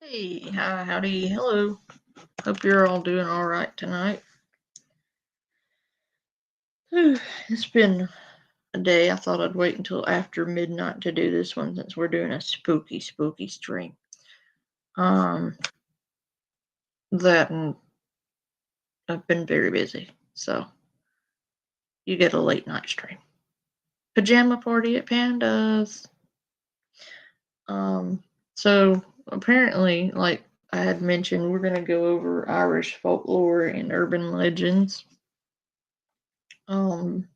Hey, hi, howdy, hello. Hope you're all doing all right tonight. It's been a day. I thought I'd wait until after midnight to do this one since we're doing a spooky stream. Um, that and I've been very busy, so you get a late night stream. Pajama party at Pandas. Um, so apparently, like I had mentioned, we're gonna go over Irish folklore and urban legends. Um,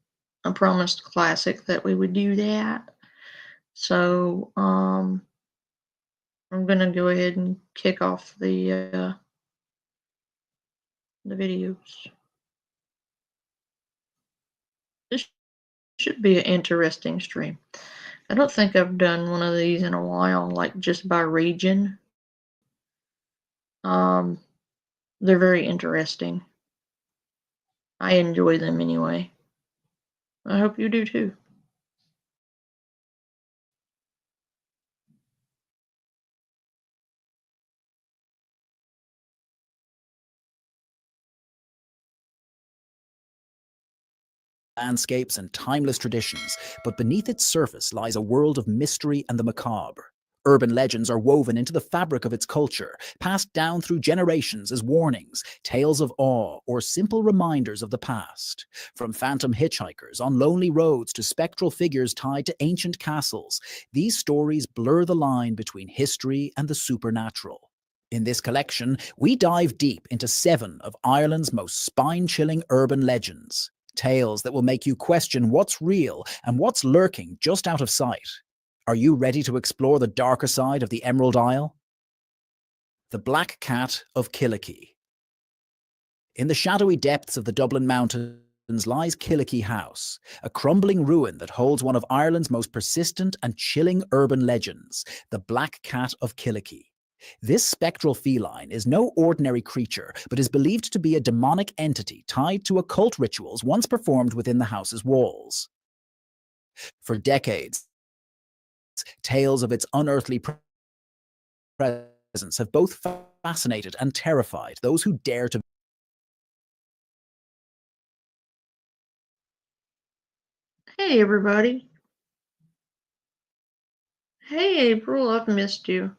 I promised Classic that we would do that. So, I'm gonna go ahead and kick off the videos. This should be an interesting stream. I don't think I've done one of these in a while, like just by region. Um, they're very interesting. I enjoy them anyway. I hope you do too. Landscapes and timeless traditions, but beneath its surface lies a world of mystery and the macabre. Urban legends are woven into the fabric of its culture, passed down through generations as warnings, tales of awe, or simple reminders of the past. From phantom hitchhikers on lonely roads to spectral figures tied to ancient castles, these stories blur the line between history and the supernatural. In this collection, we dive deep into 7 of Ireland's most spine-chilling urban legends. Tales that will make you question what's real and what's lurking just out of sight. Are you ready to explore the darker side of the Emerald Isle? The Black Cat of Killikee. In the shadowy depths of the Dublin Mountains lies Killikee House, a crumbling ruin that holds one of Ireland's most persistent and chilling urban legends, the Black Cat of Killikee. This spectral feline is no ordinary creature, but is believed to be a demonic entity tied to occult rituals once performed within the house's walls. For decades, tales of its unearthly presence have both fascinated and terrified those who dare to. Hey, everybody. Hey, April, I've missed you.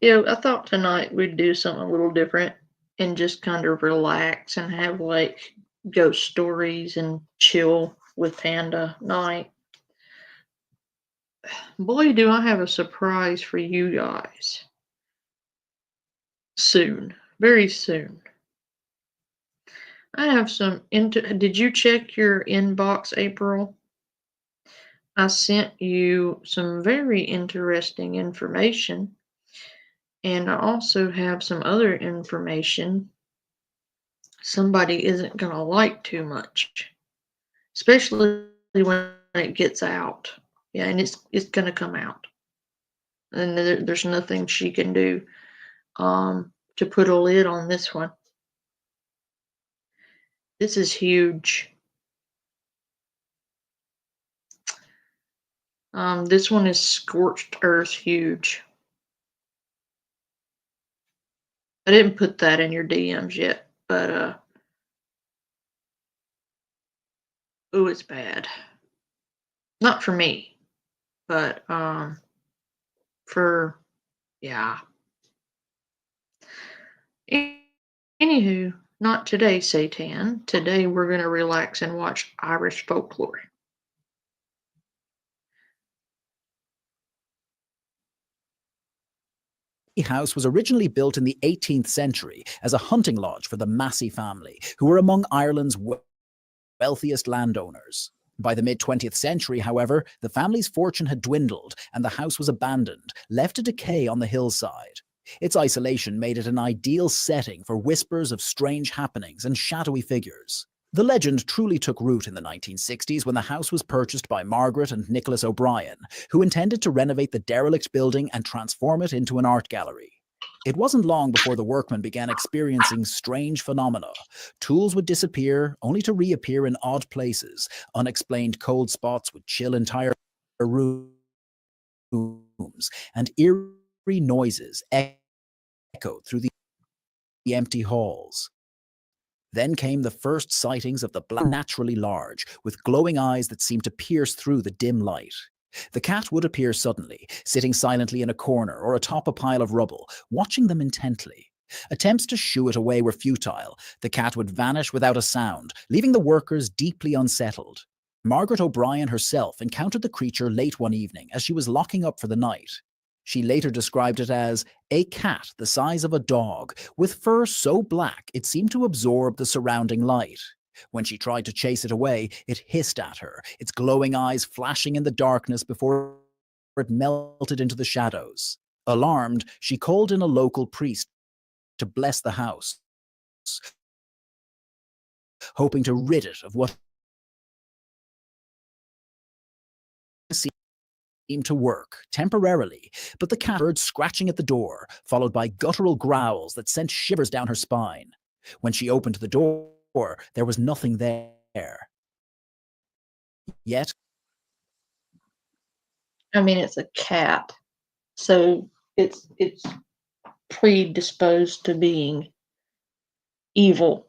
I thought tonight we'd do something a little different and just kind of relax and have like ghost stories and chill with Panda night. Boy, do I have a surprise for you guys. Soon. Very soon. I have some did you check your inbox, April? I sent you some very interesting information, and I also have some other information somebody isn't gonna like too much, especially when it gets out. Yeah, and it's gonna come out, and there's nothing she can do to put a lid on this one. This is huge. This one is scorched earth huge. I didn't put that in your DMs yet, but ooh, it's bad. Not for me, but for yeah. Anywho, not today, Satan. Today we're gonna relax and watch Irish folklore. House was originally built in the 18th century as a hunting lodge for the Massey family, who were among Ireland's wealthiest landowners. By the mid-20th century, however, the family's fortune had dwindled and the house was abandoned, left to decay on the hillside. Its isolation made it an ideal setting for whispers of strange happenings and shadowy figures. The legend truly took root in the 1960s when the house was purchased by Margaret and Nicholas O'Brien, who intended to renovate the derelict building and transform it into an art gallery. It wasn't long before the workmen began experiencing strange phenomena. Tools would disappear, only to reappear in odd places. Unexplained cold spots would chill entire rooms, and eerie noises echoed through the empty halls. Then came the first sightings of the black, naturally large, with glowing eyes that seemed to pierce through the dim light. The cat would appear suddenly, sitting silently in a corner or atop a pile of rubble, watching them intently. Attempts to shoo it away were futile. The cat would vanish without a sound, leaving the workers deeply unsettled. Margaret O'Brien herself encountered the creature late one evening as she was locking up for the night. She later described it as a cat the size of a dog, with fur so black it seemed to absorb the surrounding light. When she tried to chase it away, it hissed at her, its glowing eyes flashing in the darkness before it melted into the shadows. Alarmed, she called in a local priest to bless the house, hoping to rid it of what seemed to work temporarily, but the cat heard scratching at the door, followed by guttural growls that sent shivers down her spine. When she opened the door, there was nothing there. Yet, I mean, it's a cat, so it's predisposed to being evil.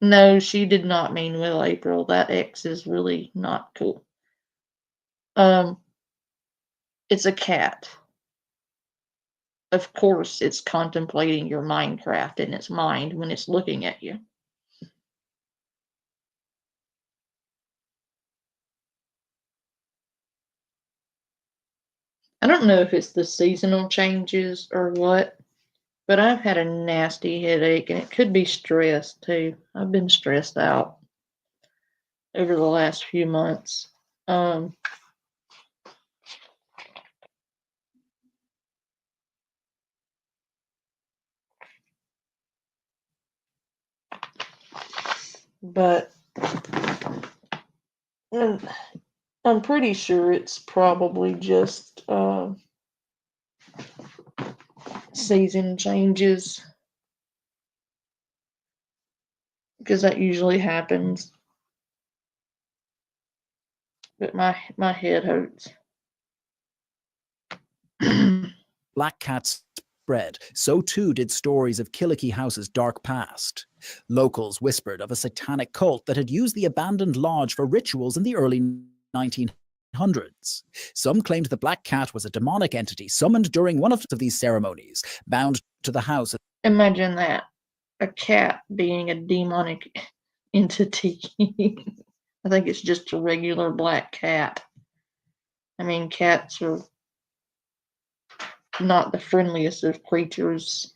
No, she did not mean Will April. That X is really not cool. Um, it's a cat. Of course, it's contemplating your Minecraft in its mind when it's looking at you. I don't know if it's the seasonal changes or what, but I've had a nasty headache and it could be stress too. I've been stressed out over the last few months. Um, but mm, I'm pretty sure it's probably just season changes because that usually happens. But my head hurts. black cats spread, so too did stories of Killikee House's dark past. Locals whispered of a satanic cult that had used the abandoned lodge for rituals in the early 1900s. Some claimed the black cat was a demonic entity summoned during one of these ceremonies, bound to the house. Imagine that, a cat being a demonic entity. I think it's just a regular black cat. I mean, cats are not the friendliest of creatures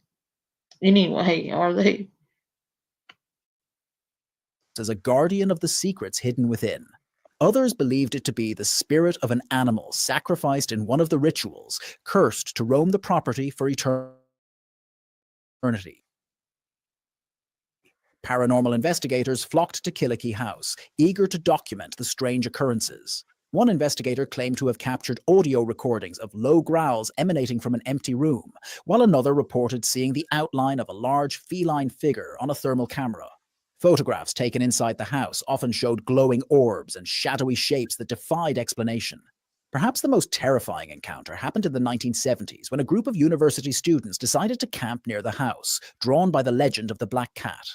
anyway, are they? As a guardian of the secrets hidden within. Others believed it to be the spirit of an animal sacrificed in one of the rituals, cursed to roam the property for eternity. Paranormal investigators flocked to Killikee House, eager to document the strange occurrences. One investigator claimed to have captured audio recordings of low growls emanating from an empty room, while another reported seeing the outline of a large feline figure on a thermal camera. Photographs taken inside the house often showed glowing orbs and shadowy shapes that defied explanation. Perhaps the most terrifying encounter happened in the 1970s when a group of university students decided to camp near the house, drawn by the legend of the black cat.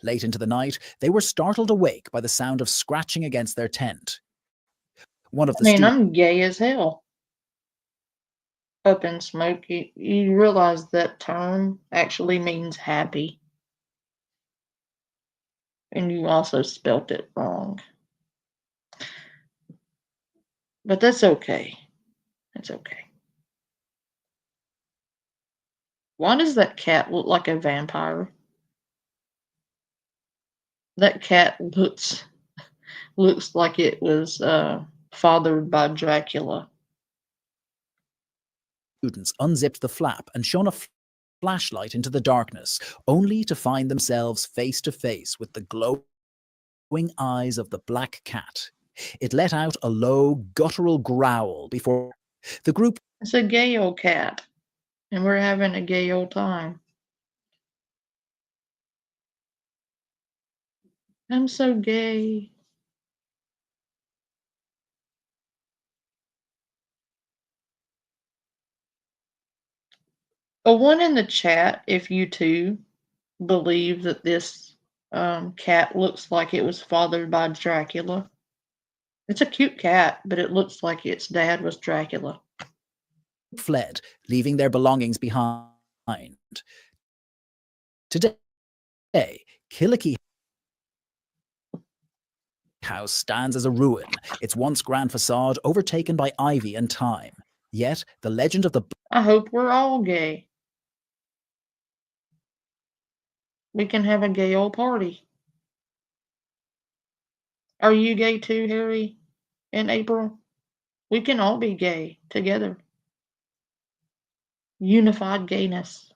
Late into the night, they were startled awake by the sound of scratching against their tent. One of I the mean, students I'm gay as hell. Up in smoke, you realize that term actually means happy, and you also spelt it wrong. But that's okay. That's okay. Why does that cat look like a vampire? That cat looks like it was fathered by Dracula. unzipped the flap and shone a flashlight into the darkness, only to find themselves face to face with the glowing eyes of the black cat. It let out a low, guttural growl before the group It's a gay old cat, and we're having a gay old time. I'm so gay. A one in the chat if you too believe that this cat looks like it was fathered by Dracula. It's a cute cat, but it looks like its dad was Dracula. Fled, leaving their belongings behind. Today, Killikee House stands as a ruin, its once grand facade overtaken by ivy and time. Yet, the legend of the I hope we're all gay. We can have a gay old party. Are you gay too, Harry and April? We can all be gay together. Unified gayness.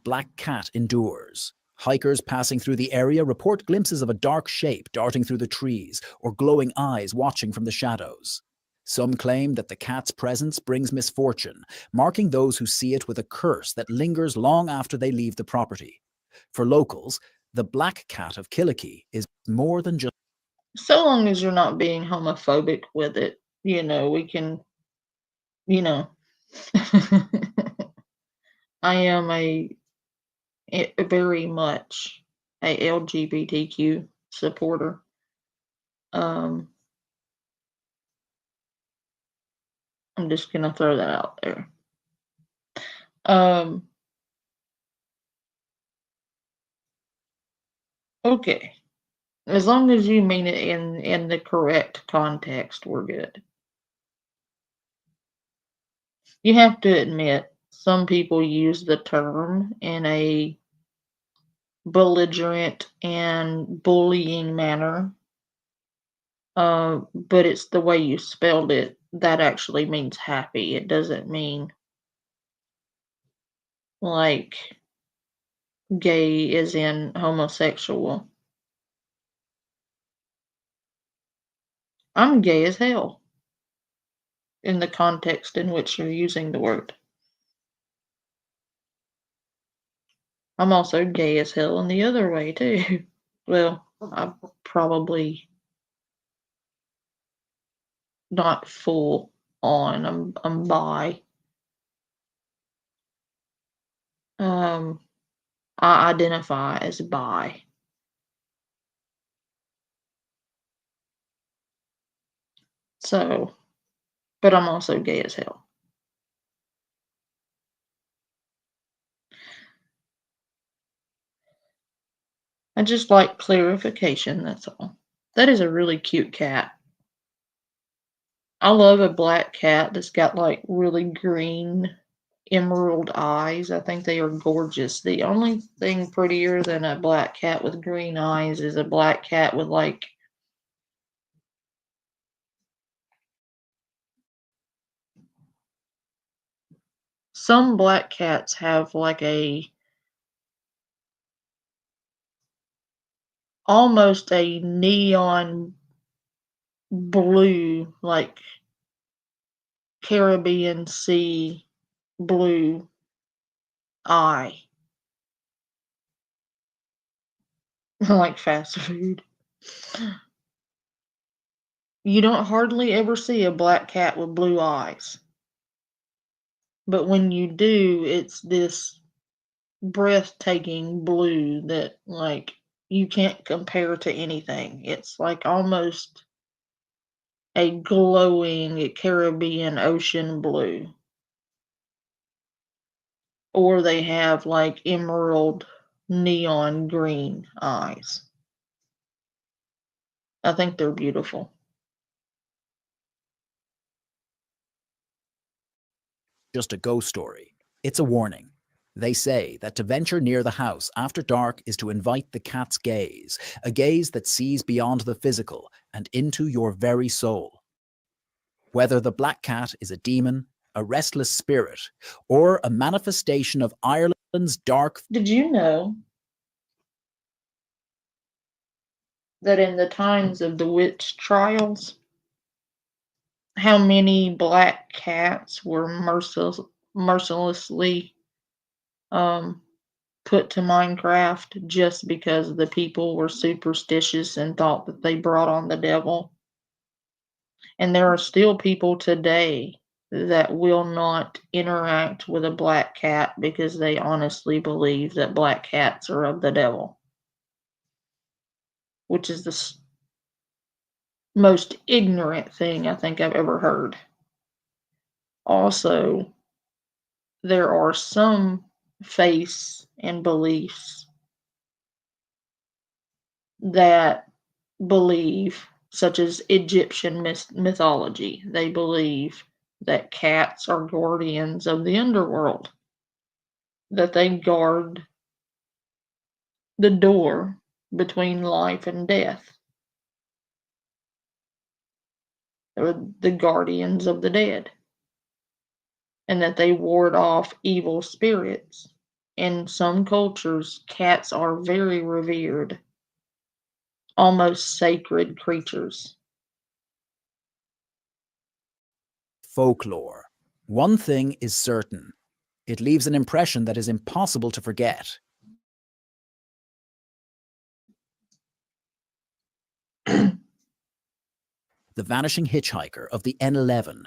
black cat endures. Hikers passing through the area report glimpses of a dark shape darting through the trees or glowing eyes watching from the shadows. Some claim that the cat's presence brings misfortune, marking those who see it with a curse that lingers long after they leave the property. For locals, the black cat of Killikee is more than just So long as you're not being homophobic with it, we can, you know. I am very much a LGBTQ supporter. Um, I'm just gonna throw that out there. Um, okay. As long as you mean it in the correct context, we're good. You have to admit, some people use the term in a belligerent and bullying manner. But it's the way you spelled it that actually means happy. It doesn't mean like gay is in homosexual. I'm gay as hell in the context in which you're using the word. I'm also gay as hell in the other way too. Well, I'm probably not full on. I'm bi. Um, I identify as bi. So, but I'm also gay as hell. I just like clarification, that's all. That is a really cute cat. I love a black cat that's got like really green emerald eyes. I think they are gorgeous. The only thing prettier than a black cat with green eyes is a black cat with like some black cats have like a almost a neon blue, like Caribbean Sea blue eye. Like fast food. You don't hardly ever see a black cat with blue eyes. But when you do, it's this breathtaking blue that, like, you can't compare to anything. It's like almost a glowing Caribbean ocean blue. Or they have like emerald neon green eyes. I think they're beautiful. just a ghost story. It's a warning. They say that to venture near the house after dark is to invite the cat's gaze, a gaze that sees beyond the physical and into your very soul. Whether the black cat is a demon, a restless spirit, or a manifestation of Ireland's dark Did you know that in the times of the witch trials, how many black cats were mercilessly um, put to Minecraft just because the people were superstitious and thought that they brought on the devil? And there are still people today. that will not interact with a black cat because they honestly believe that black cats are of the devil, which is the most ignorant thing I think I've ever heard. Also, there are some faiths and beliefs that believe, such as Egyptian mythology, they believe that cats are guardians of the underworld, that they guard the door between life and death, or the guardians of the dead, and that they ward off evil spirits. In some cultures, cats are very revered, almost sacred creatures. Folklore. One thing is certain. It leaves an impression that is impossible to forget. The Vanishing Hitchhiker of the N11.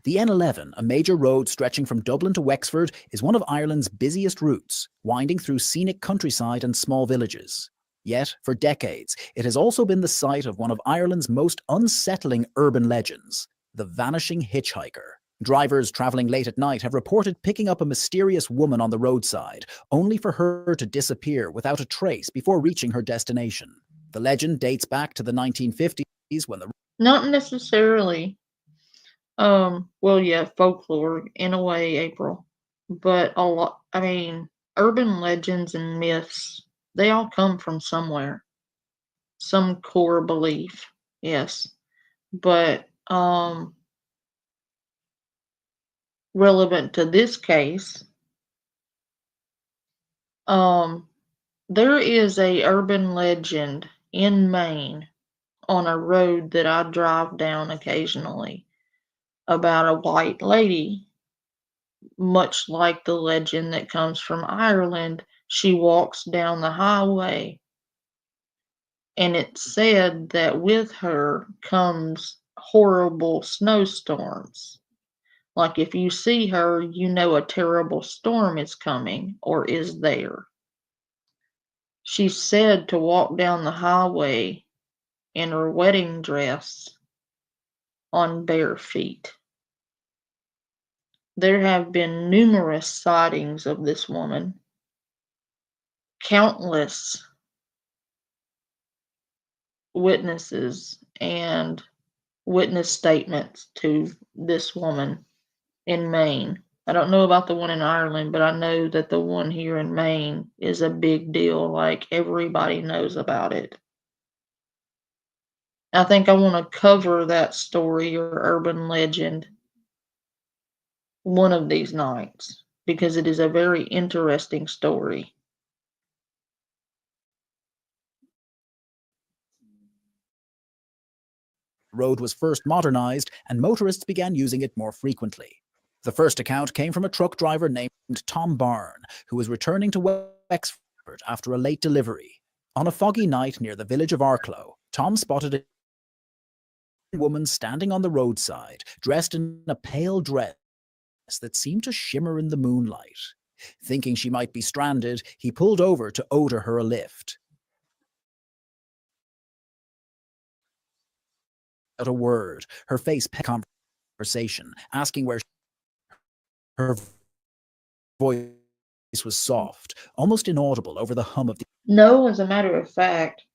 The N11, a major road stretching from Dublin to Wexford, is one of Ireland's busiest routes, winding through scenic countryside and small villages. Yet, for decades, it has also been the site of one of Ireland's most unsettling urban legends, the Vanishing Hitchhiker. Drivers travelling late at night have reported picking up a mysterious woman on the roadside, only for her to disappear without a trace before reaching her destination. The legend dates back to the 1950s when the Not necessarily. Well, yeah, folklore in a way, April, but a lot. I mean, urban legends and myths, they all come from somewhere, some core belief, yes. But relevant to this case, um, there is a urban legend in Maine on a road that I drive down occasionally about a white lady, much like the legend that comes from Ireland. She walks down the highway, and it's said that with her comes horrible snowstorms. Like if you see her, you know a terrible storm is coming or is there. She's said to walk down the highway in her wedding dress on bare feet. There have been numerous sightings of this woman, countless witnesses and witness statements to this woman in Maine. I don't know about the one in Ireland, but I know that the one here in Maine is a big deal. Like everybody knows about it. I think I want to cover that story or urban legend one of these nights because it is a very interesting story. road was first modernized and motorists began using it more frequently. The first account came from a truck driver named Tom Barn, who was returning to Wexford after a late delivery. On a foggy night near the village of Arklow, Tom spotted a woman standing on the roadside, dressed in a pale dress that seemed to shimmer in the moonlight. Thinking she might be stranded, he pulled over to order her a lift. Without a word, her face conversation, asking where her voice was soft, almost inaudible over the hum of the. No, as a matter of fact,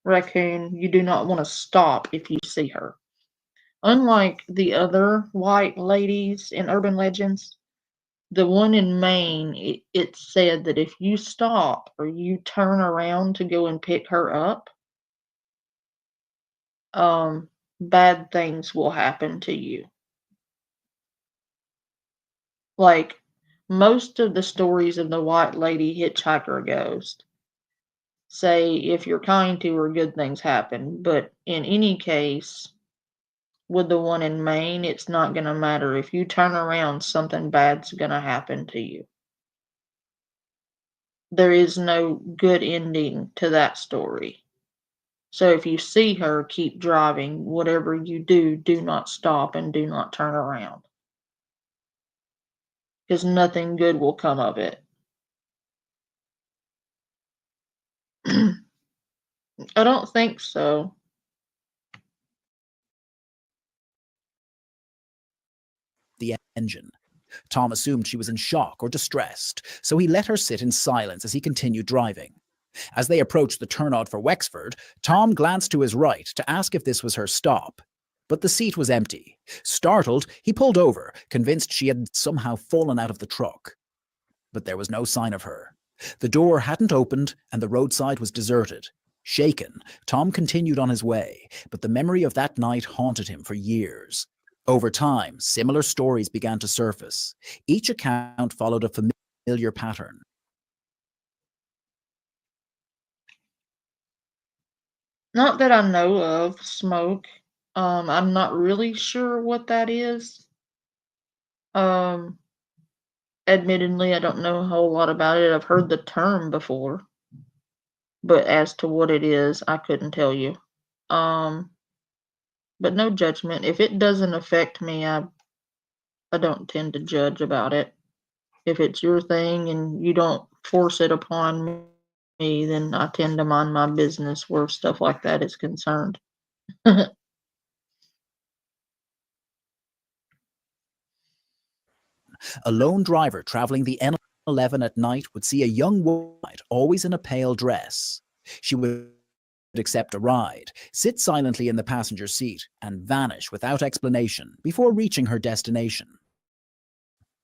Raccoon, you do not want to stop if you see her. Unlike the other white ladies in urban legends, the one in Maine, it's said that if you stop or you turn around to go and pick her up, um, bad things will happen to you. Like most of the stories of the white lady hitchhiker ghost say if you're kind to her, good things happen. But in any case, with the one in Maine, it's not going to matter. If you turn around, something bad's going to happen to you. There is no good ending to that story. So if you see her, keep driving. Whatever you do, do not stop and do not turn around because nothing good will come of it. I don't think so. The engine. Tom assumed she was in shock or distressed, so he let her sit in silence as he continued driving. As they approached the turnout for Wexford, Tom glanced to his right to ask if this was her stop. But the seat was empty. Startled, he pulled over, convinced she had somehow fallen out of the truck. But there was no sign of her. The door hadn't opened, and the roadside was deserted. Shaken, Tom continued on his way, but the memory of that night haunted him for years. Over time, similar stories began to surface. Each account followed a familiar pattern. Not that I know of, smoke. I'm not really sure what that is. Um, Admittedly, I don't know a whole lot about it. I've heard the term before, but as to what it is, I couldn't tell you. Um, but no judgment. If it doesn't affect me, I don't tend to judge about it. If it's your thing and you don't force it upon me, then I tend to mind my business where stuff like that is concerned. A lone driver traveling the N11 at night would see a young woman, always in a pale dress. She would accept a ride, sit silently in the passenger seat, and vanish without explanation before reaching her destination.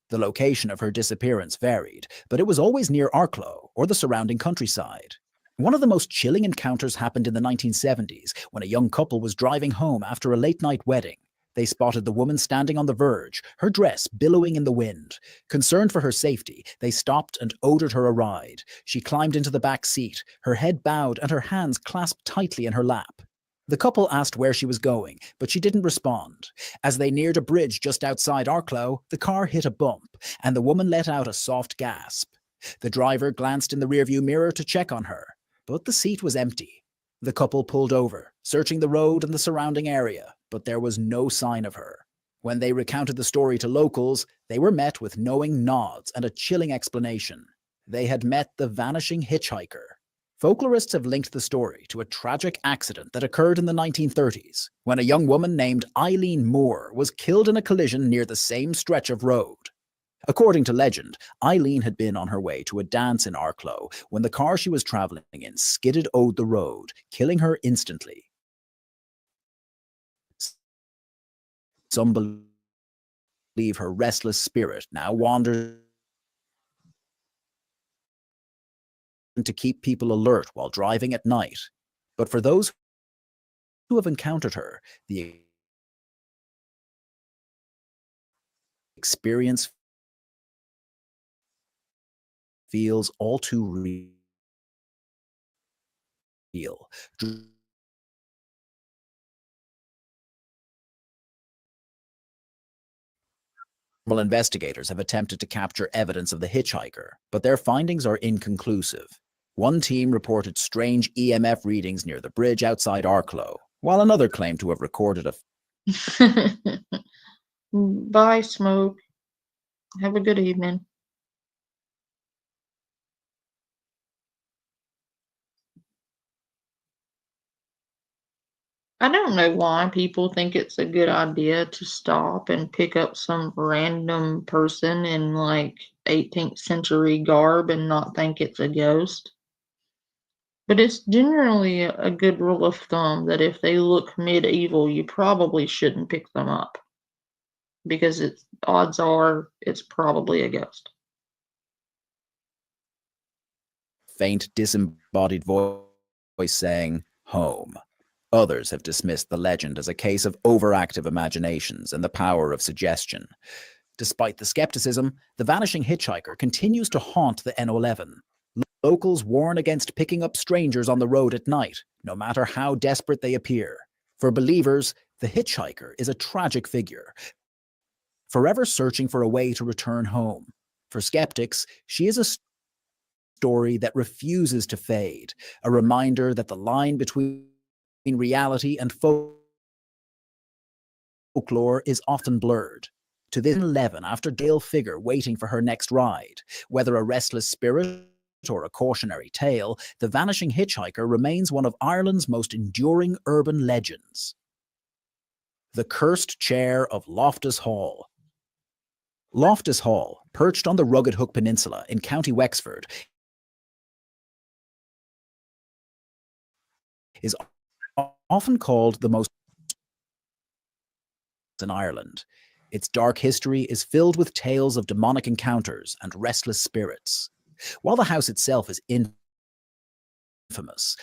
The location of her disappearance varied, but it was always near Arklow or the surrounding countryside. One of the most chilling encounters happened in the 1970s when a young couple was driving home after a late-night wedding. They spotted the woman standing on the verge, her dress billowing in the wind. Concerned for her safety, they stopped and ordered her a ride. She climbed into the back seat, her head bowed and her hands clasped tightly in her lap. The couple asked where she was going, but she didn't respond. As they neared a bridge just outside Arklow, the car hit a bump, and the woman let out a soft gasp. The driver glanced in the rearview mirror to check on her, but the seat was empty. The couple pulled over, searching the road and the surrounding area, but there was no sign of her. When they recounted the story to locals, they were met with knowing nods and a chilling explanation. They had met the vanishing hitchhiker. Folklorists have linked the story to a tragic accident that occurred in the 1930s, when a young woman named Eileen Moore was killed in a collision near the same stretch of road. According to legend, Eileen had been on her way to a dance in Arklow when the car she was travelling in skidded over the road, killing her instantly. Some believe her restless spirit now wanders to keep people alert while driving at night. But for those who have encountered her, the experience feels all too real. Well, investigators have attempted to capture evidence of the hitchhiker, but their findings are inconclusive. One team reported strange EMF readings near the bridge outside Arklow, while another claimed to have recorded a Bye, smoke. Have a good evening. I don't know why people think it's a good idea to stop and pick up some random person in like 18th century garb and not think it's a ghost. But it's generally a good rule of thumb that if they look medieval, you probably shouldn't pick them up because it's odds are it's probably a ghost. faint, disembodied voice saying, "Home." Others have dismissed the legend as a case of overactive imaginations and the power of suggestion. Despite the skepticism, the vanishing hitchhiker continues to haunt the N11. Locals warn against picking up strangers on the road at night, no matter how desperate they appear. For believers, the hitchhiker is a tragic figure, forever searching for a way to return home. For skeptics, she is a story that refuses to fade, a reminder that the line between reality and folklore is often blurred. To this 11 after Dale figure waiting for her next ride, whether a restless spirit or a cautionary tale, the vanishing hitchhiker remains one of Ireland's most enduring urban legends. The Cursed Chair of Loftus Hall. Loftus Hall, perched on the rugged Hook Peninsula in County Wexford, is often called the most in Ireland. Its dark history is filled with tales of demonic encounters and restless spirits. While the house itself is infamous,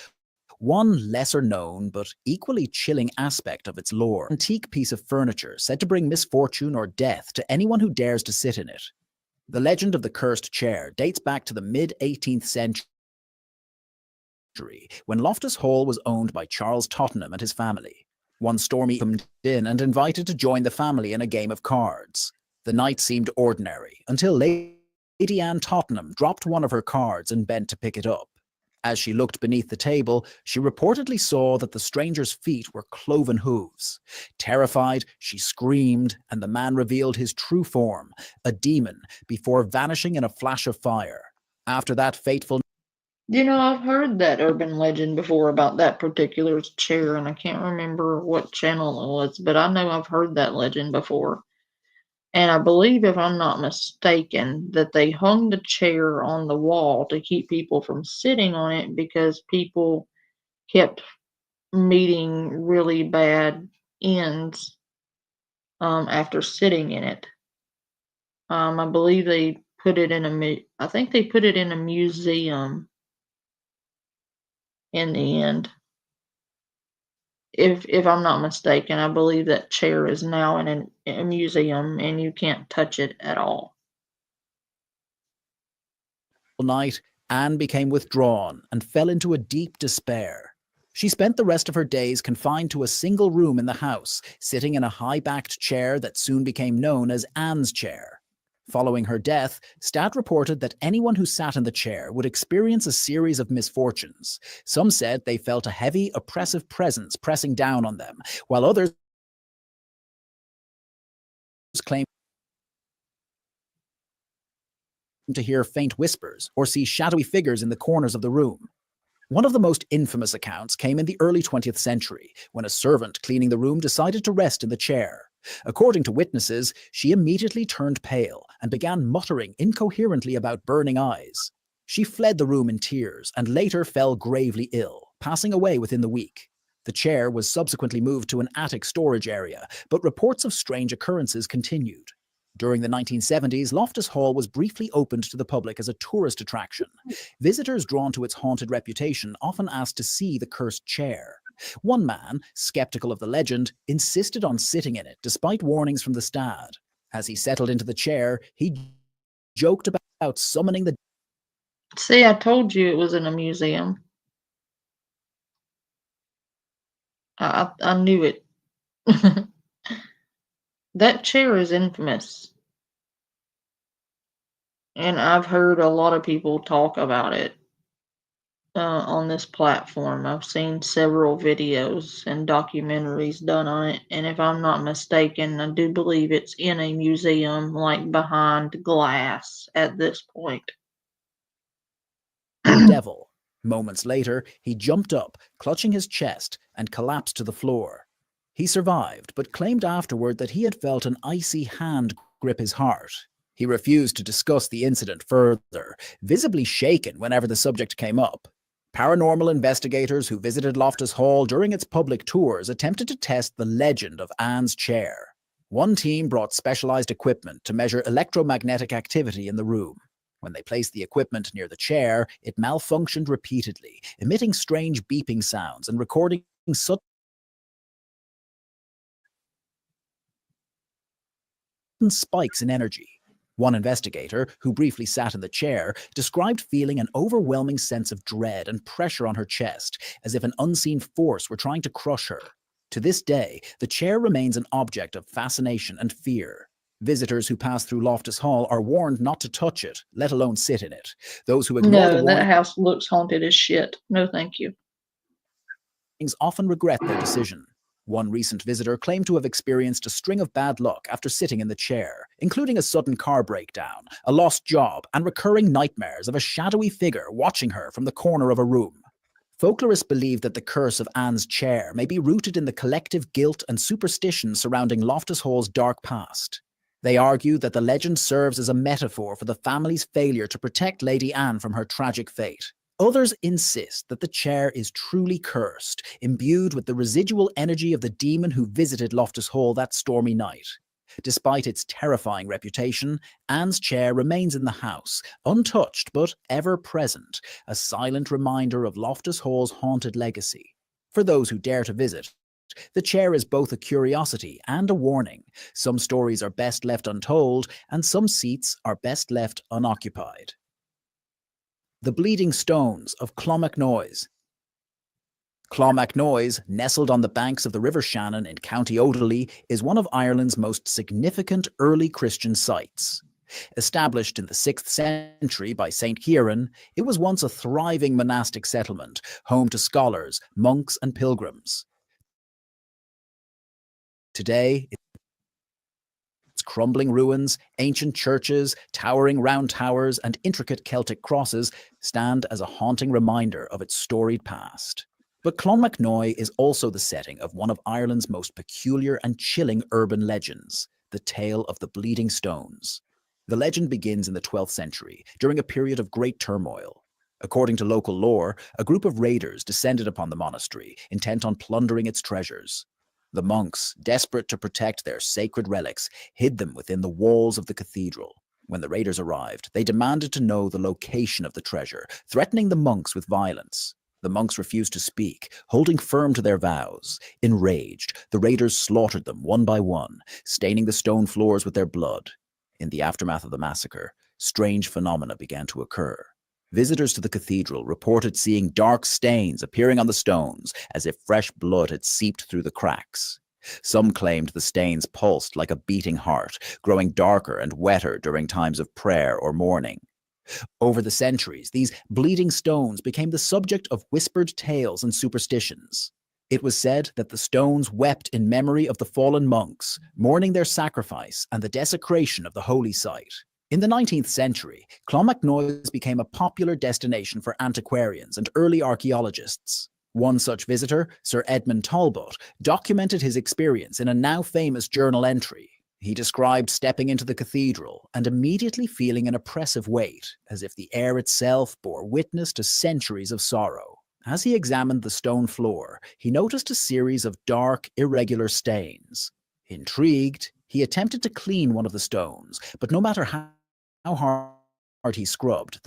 one lesser known but equally chilling aspect of its lore, an antique piece of furniture said to bring misfortune or death to anyone who dares to sit in it. The legend of the cursed chair dates back to the mid-18th century, when Loftus Hall was owned by Charles Tottenham and his family. One stormy come in and invited to join the family in a game of cards. The night seemed ordinary until Lady Anne Tottenham dropped one of her cards and bent to pick it up. As she looked beneath the table, she reportedly saw that the stranger's feet were cloven hooves. Terrified, she screamed, and the man revealed his true form, a demon, before vanishing in a flash of fire. After that fateful I've heard that urban legend before about that particular chair, and I can't remember what channel it was, but I know I've heard that legend before. And I believe, if I'm not mistaken, that they hung the chair on the wall to keep people from sitting on it because people kept meeting really bad ends after sitting in it. I believe they put it in I think they put it in a museum in the end. If I'm not mistaken, I believe that chair is now in a museum and you can't touch it at all. night, Anne became withdrawn and fell into a deep despair. She spent the rest of her days confined to a single room in the house, sitting in a high-backed chair that soon became known as Anne's chair. Following her death, Stat reported that anyone who sat in the chair would experience a series of misfortunes. Some said they felt a heavy, oppressive presence pressing down on them, while others claimed to hear faint whispers or see shadowy figures in the corners of the room. One of the most infamous accounts came in the early 20th century, when a servant cleaning the room decided to rest in the chair. According to witnesses, she immediately turned pale and began muttering incoherently about burning eyes. She fled the room in tears and later fell gravely ill, passing away within the week. The chair was subsequently moved to an attic storage area, but reports of strange occurrences continued. During the 1970s, Loftus Hall was briefly opened to the public as a tourist attraction. Visitors drawn to its haunted reputation often asked to see the cursed chair. One man, skeptical of the legend, insisted on sitting in it despite warnings from the Stad. As he settled into the chair, he joked about summoning the See, I told you it was in a museum. I knew it. That chair is infamous, and I've heard a lot of people talk about it on this platform. I've seen several videos and documentaries done on it, and if I'm not mistaken, I do believe it's in a museum, like behind glass at this point. devil. Moments later, he jumped up, clutching his chest, and collapsed to the floor. He survived, but claimed afterward that he had felt an icy hand grip his heart. He refused to discuss the incident further, visibly shaken whenever the subject came up. Paranormal investigators who visited Loftus Hall during its public tours attempted to test the legend of Anne's chair. One team brought specialized equipment to measure electromagnetic activity in the room. When they placed the equipment near the chair, it malfunctioned repeatedly, emitting strange beeping sounds and recording sudden spikes in energy. One investigator, who briefly sat in the chair, described feeling an overwhelming sense of dread and pressure on her chest, as if an unseen force were trying to crush her. To this day, the chair remains an object of fascination and fear. Visitors who pass through Loftus Hall are warned not to touch it, let alone sit in it. Those who ignore the No, that warning house looks haunted as shit. No, thank you. often regret their decision. One recent visitor claimed to have experienced a string of bad luck after sitting in the chair, including a sudden car breakdown, a lost job, and recurring nightmares of a shadowy figure watching her from the corner of a room. Folklorists believe that the curse of Anne's chair may be rooted in the collective guilt and superstition surrounding Loftus Hall's dark past. They argue that the legend serves as a metaphor for the family's failure to protect Lady Anne from her tragic fate. Others insist that the chair is truly cursed, imbued with the residual energy of the demon who visited Loftus Hall that stormy night. Despite its terrifying reputation, Anne's chair remains in the house, untouched but ever present, a silent reminder of Loftus Hall's haunted legacy. For those who dare to visit, the chair is both a curiosity and a warning. Some stories are best left untold, and some seats are best left unoccupied. The Bleeding Stones of Clonmacnoise. Clonmacnoise, nestled on the banks of the River Shannon in County Odiley, is one of Ireland's most significant early Christian sites. Established in the 6th century by St. Kieran, it was once a thriving monastic settlement, home to scholars, monks, and pilgrims. Today, its crumbling ruins, ancient churches, towering round towers, and intricate Celtic crosses stand as a haunting reminder of its storied past. But Clonmacnoise is also the setting of one of Ireland's most peculiar and chilling urban legends, the tale of the Bleeding Stones. The legend begins in the 12th century, during a period of great turmoil. According to local lore, a group of raiders descended upon the monastery, intent on plundering its treasures. The monks, desperate to protect their sacred relics, hid them within the walls of the cathedral. When the raiders arrived, they demanded to know the location of the treasure, threatening the monks with violence. The monks refused to speak, holding firm to their vows. Enraged, the raiders slaughtered them one by one, staining the stone floors with their blood. In the aftermath of the massacre, strange phenomena began to occur. Visitors to the cathedral reported seeing dark stains appearing on the stones, as if fresh blood had seeped through the cracks. Some claimed the stains pulsed like a beating heart, growing darker and wetter during times of prayer or mourning. Over the centuries, these bleeding stones became the subject of whispered tales and superstitions. It was said that the stones wept in memory of the fallen monks, mourning their sacrifice and the desecration of the holy site. In the 19th century, Clonmacnoise became a popular destination for antiquarians and early archaeologists. One such visitor, Sir Edmund Talbot, documented his experience in a now famous journal entry. He described stepping into the cathedral and immediately feeling an oppressive weight, as if the air itself bore witness to centuries of sorrow. As he examined the stone floor, he noticed a series of dark, irregular stains. Intrigued, he attempted to clean one of the stones, but no matter how hard he scrubbed,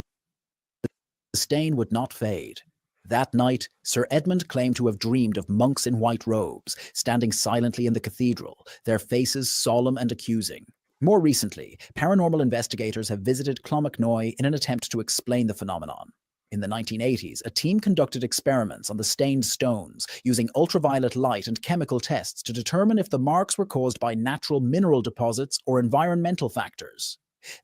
the stain would not fade. That night, Sir Edmund claimed to have dreamed of monks in white robes, standing silently in the cathedral, their faces solemn and accusing. More recently, paranormal investigators have visited Clonmacnoise in an attempt to explain the phenomenon. In the 1980s, a team conducted experiments on the stained stones, using ultraviolet light and chemical tests to determine if the marks were caused by natural mineral deposits or environmental factors.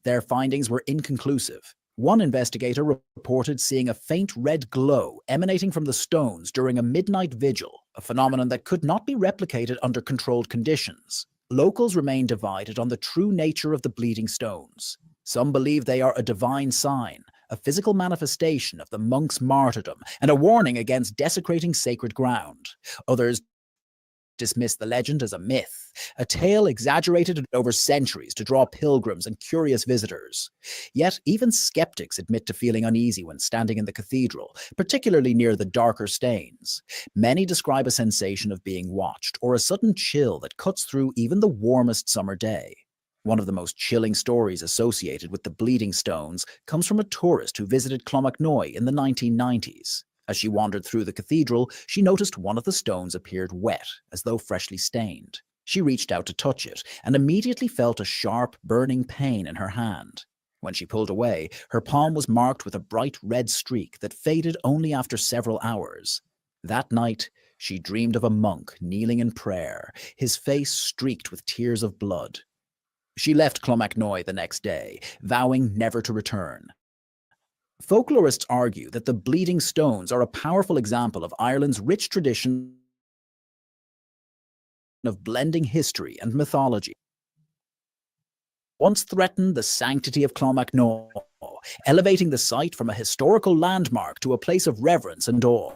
Their findings were inconclusive. One investigator reported seeing a faint red glow emanating from the stones during a midnight vigil, a phenomenon that could not be replicated under controlled conditions. Locals remain divided on the true nature of the bleeding stones. Some believe they are a divine sign, a physical manifestation of the monks' martyrdom, and a warning against desecrating sacred ground. Others dismiss the legend as a myth, a tale exaggerated over centuries to draw pilgrims and curious visitors. Yet even skeptics admit to feeling uneasy when standing in the cathedral, particularly near the darker stains. Many describe a sensation of being watched or a sudden chill that cuts through even the warmest summer day. One of the most chilling stories associated with the bleeding stones comes from a tourist who visited Clonmacnoise in the 1990s. As she wandered through the cathedral, she noticed one of the stones appeared wet, as though freshly stained. She reached out to touch it, and immediately felt a sharp, burning pain in her hand. When she pulled away, her palm was marked with a bright red streak that faded only after several hours. That night, she dreamed of a monk kneeling in prayer, his face streaked with tears of blood. She left Clonmacnoise the next day, vowing never to return. Folklorists argue that the bleeding stones are a powerful example of Ireland's rich tradition of blending history and mythology. Once threatened the sanctity of Clonmacnoise, elevating the site from a historical landmark to a place of reverence and awe.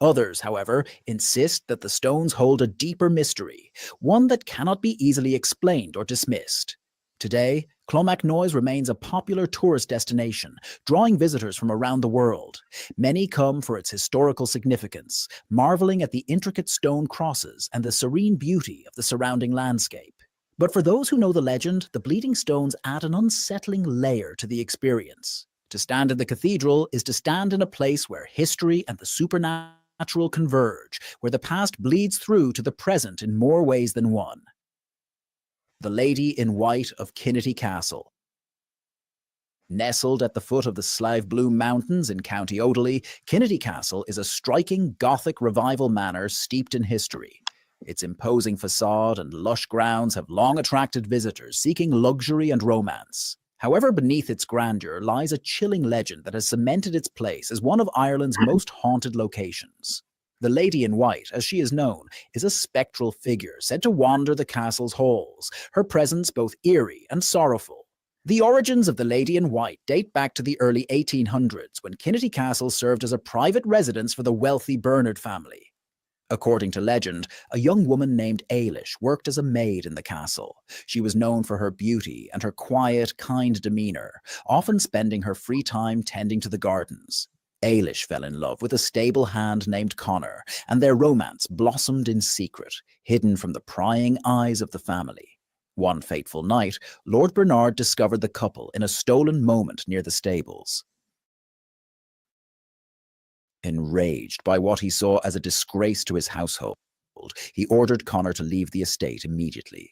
Others, however, insist that the stones hold a deeper mystery, one that cannot be easily explained or dismissed. Today, Clonmacnoise remains a popular tourist destination, drawing visitors from around the world. Many come for its historical significance, marveling at the intricate stone crosses and the serene beauty of the surrounding landscape. But for those who know the legend, the bleeding stones add an unsettling layer to the experience. To stand in the cathedral is to stand in a place where history and the supernatural converge, where the past bleeds through to the present in more ways than one. The Lady in White of Kinnity Castle. Nestled at the foot of the Slive Bloom Mountains in County Odely, Kinnity Castle is a striking Gothic revival manor steeped in history. Its imposing facade and lush grounds have long attracted visitors seeking luxury and romance. However, beneath its grandeur lies a chilling legend that has cemented its place as one of Ireland's most haunted locations. The Lady in White, as she is known, is a spectral figure said to wander the castle's halls, her presence both eerie and sorrowful. The origins of the Lady in White date back to the early 1800s, when Kinnity Castle served as a private residence for the wealthy Bernard family. According to legend, a young woman named Ailish worked as a maid in the castle. She was known for her beauty and her quiet, kind demeanour, often spending her free time tending to the gardens. Ailish fell in love with a stable hand named Connor, and their romance blossomed in secret, hidden from the prying eyes of the family. One fateful night, Lord Bernard discovered the couple in a stolen moment near the stables. Enraged by what he saw as a disgrace to his household, he ordered Connor to leave the estate immediately.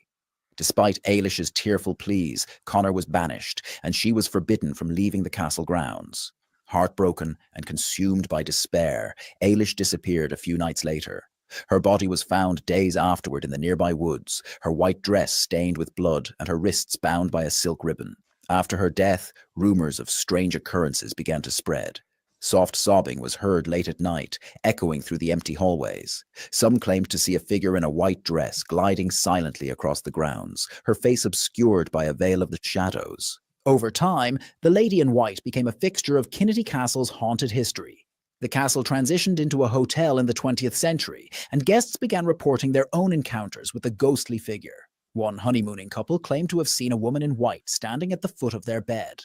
Despite Ailish's tearful pleas, Connor was banished, and she was forbidden from leaving the castle grounds. Heartbroken and consumed by despair, Ailish disappeared a few nights later. Her body was found days afterward in the nearby woods, her white dress stained with blood and her wrists bound by a silk ribbon. After her death, rumors of strange occurrences began to spread. Soft sobbing was heard late at night, echoing through the empty hallways. Some claimed to see a figure in a white dress gliding silently across the grounds, her face obscured by a veil of the shadows. Over time, the Lady in White became a fixture of Kinnity Castle's haunted history. The castle transitioned into a hotel in the 20th century, and guests began reporting their own encounters with the ghostly figure. One honeymooning couple claimed to have seen a woman in white standing at the foot of their bed.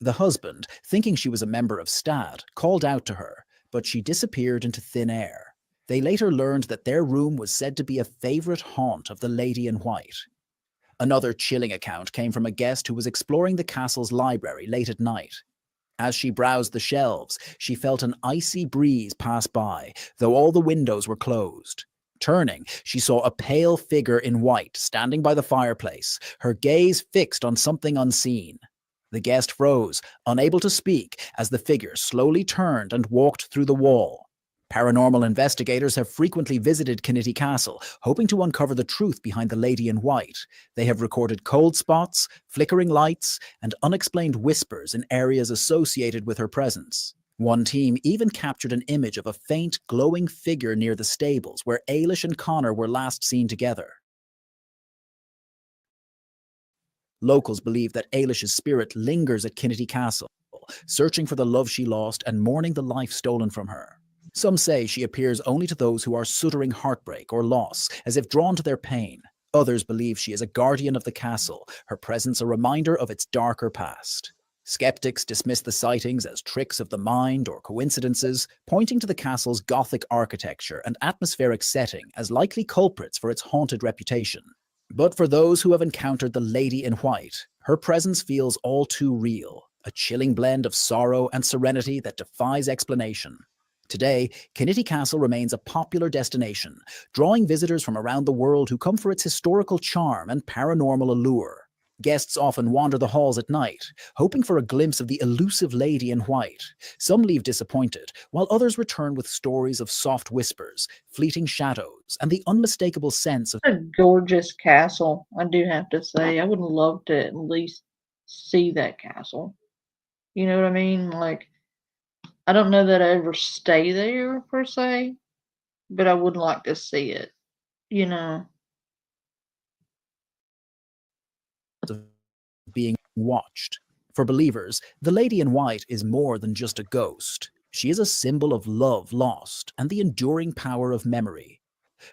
The husband, thinking she was a member of Stad, called out to her, but she disappeared into thin air. They later learned that their room was said to be a favourite haunt of the Lady in White. Another chilling account came from a guest who was exploring the castle's library late at night. As she browsed the shelves, she felt an icy breeze pass by, though all the windows were closed. Turning, she saw a pale figure in white standing by the fireplace, her gaze fixed on something unseen. The guest froze, unable to speak, as the figure slowly turned and walked through the wall. Paranormal investigators have frequently visited Kinnity Castle, hoping to uncover the truth behind the Lady in White. They have recorded cold spots, flickering lights, and unexplained whispers in areas associated with her presence. One team even captured an image of a faint, glowing figure near the stables where Ailish and Connor were last seen together. Locals believe that Ailish's spirit lingers at Kinnity Castle, searching for the love she lost and mourning the life stolen from her. Some say she appears only to those who are suttering heartbreak or loss, as if drawn to their pain. Others believe she is a guardian of the castle, her presence a reminder of its darker past. Skeptics dismiss the sightings as tricks of the mind or coincidences, pointing to the castle's Gothic architecture and atmospheric setting as likely culprits for its haunted reputation. But for those who have encountered the Lady in White, her presence feels all too real, a chilling blend of sorrow and serenity that defies explanation. Today, Kinnity Castle remains a popular destination, drawing visitors from around the world who come for its historical charm and paranormal allure. Guests often wander the halls at night, hoping for a glimpse of the elusive Lady in White. Some leave disappointed, while others return with stories of soft whispers, fleeting shadows, and the unmistakable sense of A gorgeous castle, I do have to say. I would love to at least see that castle. You know what I mean? Like, I don't know that I ever stay there per se, but I would like to see it, you know. Of being watched. For believers, the Lady in White is more than just a ghost. She is a symbol of love lost and the enduring power of memory.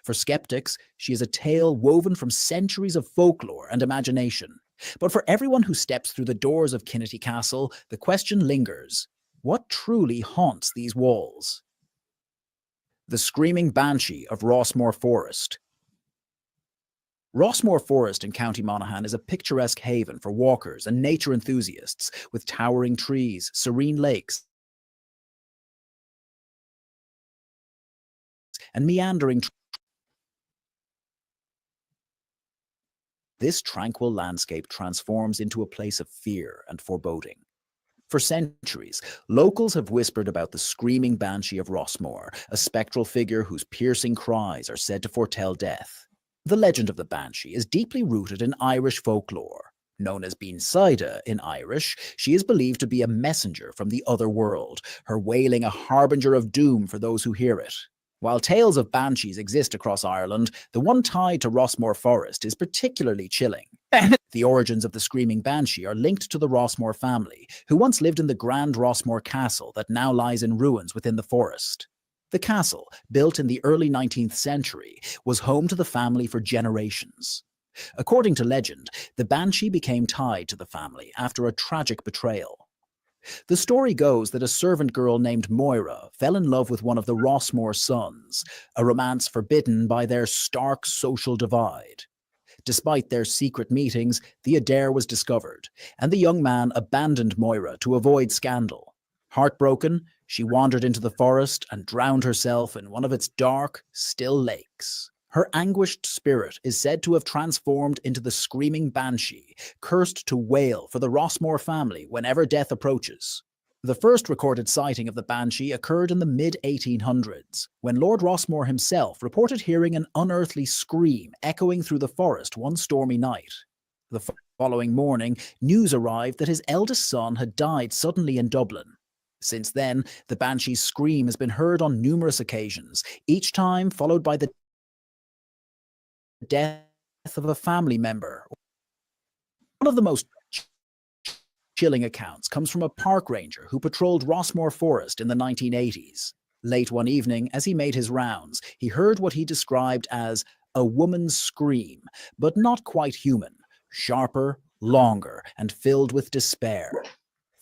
For skeptics, she is a tale woven from centuries of folklore and imagination. But for everyone who steps through the doors of Kinnity Castle, the question lingers: what truly haunts these walls? The Screaming Banshee of Rossmore Forest. Rossmore Forest in County Monaghan is a picturesque haven for walkers and nature enthusiasts, with towering trees, serene lakes, and meandering. This tranquil landscape transforms into a place of fear and foreboding. For centuries, locals have whispered about the screaming banshee of Rossmore, a spectral figure whose piercing cries are said to foretell death. The legend of the banshee is deeply rooted in Irish folklore. Known as Bean Saida in Irish, she is believed to be a messenger from the other world, her wailing a harbinger of doom for those who hear it. While tales of banshees exist across Ireland, the one tied to Rossmore Forest is particularly chilling. The origins of the Screaming Banshee are linked to the Rossmore family, who once lived in the Grand Rossmore Castle that now lies in ruins within the forest. The castle, built in the early 19th century, was home to the family for generations. According to legend, the Banshee became tied to the family after a tragic betrayal. The story goes that a servant girl named Moira fell in love with one of the Rossmore sons, a romance forbidden by their stark social divide. Despite their secret meetings, the Adair was discovered, and the young man abandoned Moira to avoid scandal. Heartbroken, she wandered into the forest and drowned herself in one of its dark, still lakes. Her anguished spirit is said to have transformed into the Screaming Banshee, cursed to wail for the Rossmore family whenever death approaches. The first recorded sighting of the Banshee occurred in the mid-1800s, when Lord Rossmore himself reported hearing an unearthly scream echoing through the forest one stormy night. The following morning, news arrived that his eldest son had died suddenly in Dublin. Since then, the Banshee's scream has been heard on numerous occasions, each time followed by the death of a family member. One of the most chilling accounts comes from a park ranger who patrolled Rossmore Forest in the 1980s. Late one evening, as he made his rounds, he heard what he described as a woman's scream, but not quite human, sharper, longer, and filled with despair.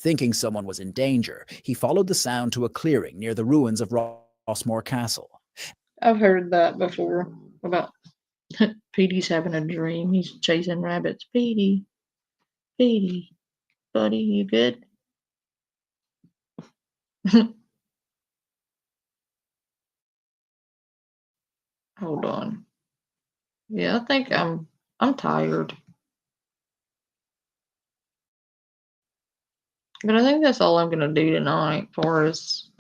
Thinking someone was in danger, he followed the sound to a clearing near the ruins of Rossmore Castle. I've heard that before about Petey's having a dream. He's chasing rabbits. Petey, Petey, buddy, you good? Hold on. Yeah, I think I'm tired. But I think that's all I'm gonna do tonight for us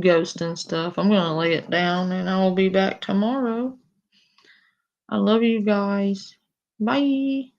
ghost and stuff. I'm gonna lay it down and I'll be back tomorrow. I love you guys. Bye.